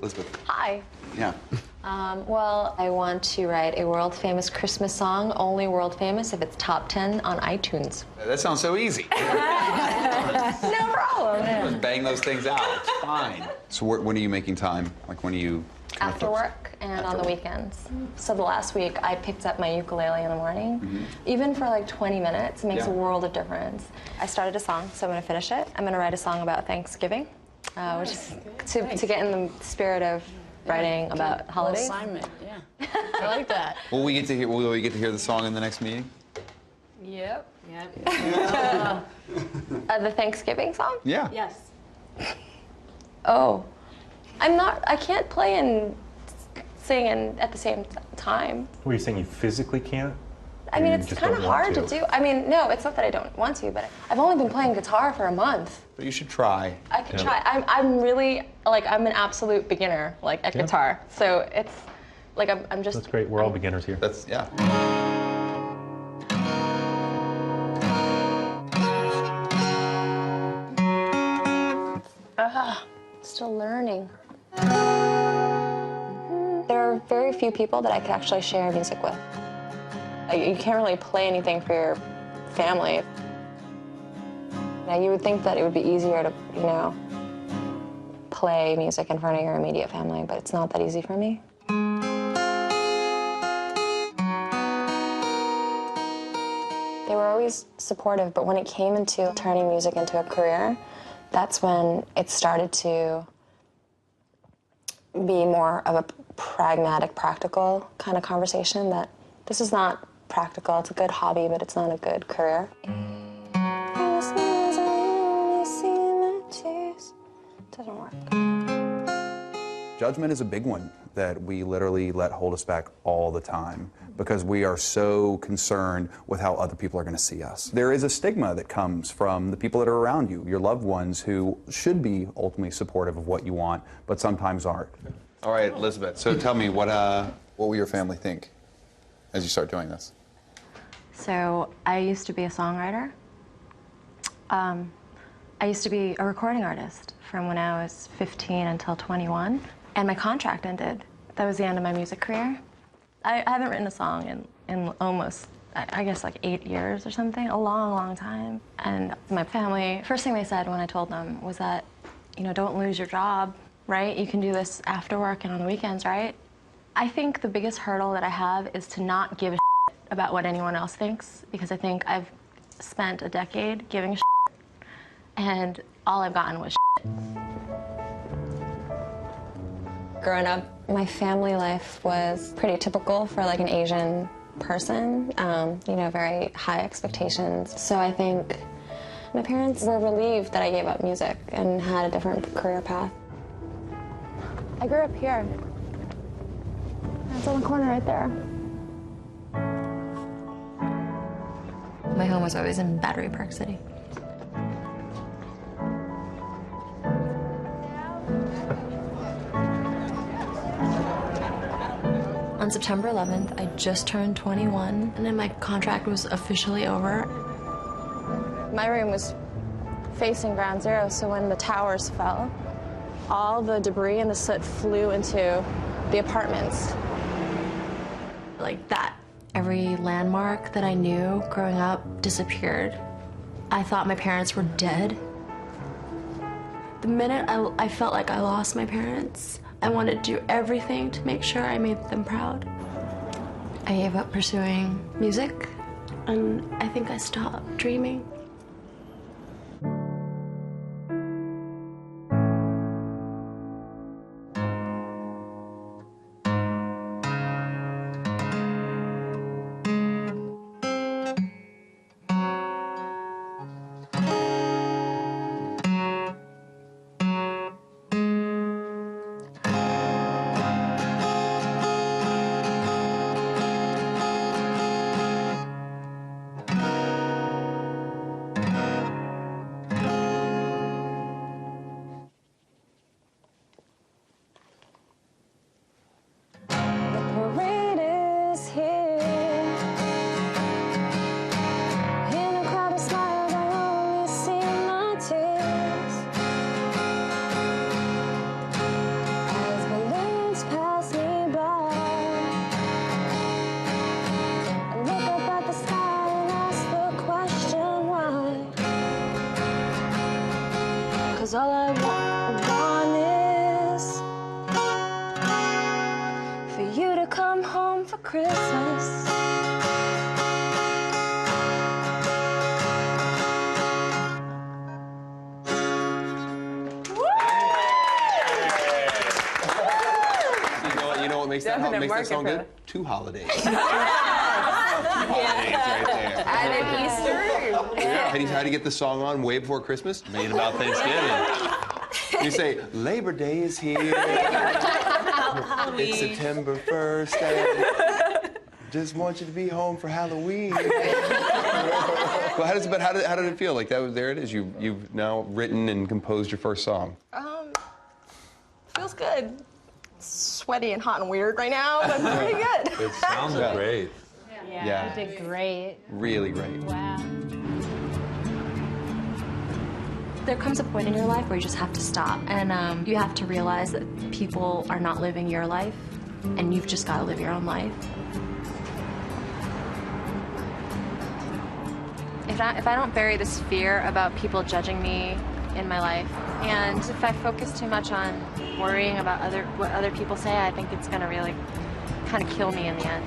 Elizabeth. Hi. Yeah. Well, I want to write a world-famous Christmas song, only world-famous if it's top 10 on iTunes. That sounds so easy. No problem. Just bang those things out. It's fine. So when are you making time? Like when are you... After work and on the weekends. So the last week, I picked up my ukulele in the morning. Even for like 20 minutes, it makes a world of difference. I started a song, so I'm going to finish it. I'm going to write a song about Thanksgiving, which is to get in the spirit of writing about holidays. Assignment, yeah. I like that. Will we get to hear the song in the next meeting? Yep. The Thanksgiving song? Yeah. Yes. Oh. I can't play and sing at the same time. Were you saying you physically can't? I mean, it's kind of hard to do. I mean, no, it's not that I don't want to, but I've only been playing guitar for a month. But you should try. I can try. I'm really, like, I'm an absolute beginner, like, at guitar. So it's, like, I'm just... That's great. We're all beginners here. That's, yeah. Still learning. There are very few people that I could actually share music with. You can't really play anything for your family. Now, you would think that it would be easier to, you know, play music in front of your immediate family, but it's not that easy for me. They were always supportive, but when it came into turning music into a career, that's when it started to be more of a pragmatic, practical kind of conversation that this is not practical, it's a good hobby, but it's not a good career. Doesn't work. Judgment is a big one that we literally let hold us back all the time because we are so concerned with how other people are going to see us. There is a stigma that comes from the people that are around you, your loved ones who should be ultimately supportive of what you want, but sometimes aren't. All right, Elizabeth, so tell me, what will your family think as you start doing this? So I used to be a songwriter. I used to be a recording artist from when I was 15 until 21, and my contract ended. That was the end of my music career. I haven't written a song in almost, I guess, like 8 years or something, a long, long time. And my family, first thing they said when I told them was that, you know, don't lose your job, right? You can do this after work and on the weekends, right? I think the biggest hurdle that I have is to not give a shit about what anyone else thinks, because I think I've spent a decade giving a shit, and all I've gotten was shit. Growing up, my family life was pretty typical for like an Asian person, you know, very high expectations. So I think my parents were relieved that I gave up music and had a different career path. I grew up here. It's on the corner right there. My home was always in Battery Park City. On September 11th, I just turned 21, and then my contract was officially over. My room was facing ground zero, so when the towers fell, all the debris and the soot flew into the apartments. Like that. Every landmark that I knew growing up disappeared. I thought my parents were dead. The minute I felt like I lost my parents, I wanted to do everything to make sure I made them proud. I gave up pursuing music, and I think I stopped dreaming. 'Cause all I want is for you to come home for Christmas. You know what makes that song good? 2 holidays. 2 holidays right there. And then Easter. Yeah. How do you get the song on way before Christmas? Made about Thanksgiving. You say, Labor Day is here. It's September 1st. And just want you to be home for Halloween. Well, how did it feel? Like there it is. You've now written and composed your first song. Feels good. It's sweaty and hot and weird right now, but pretty good. It sounds great. Yeah. You did great. Really great. Wow. There comes a point in your life where you just have to stop, and you have to realize that people are not living your life, and you've just got to live your own life. If I don't bury this fear about people judging me in my life, and if I focus too much on worrying about what other people say, I think it's going to really kind of kill me in the end.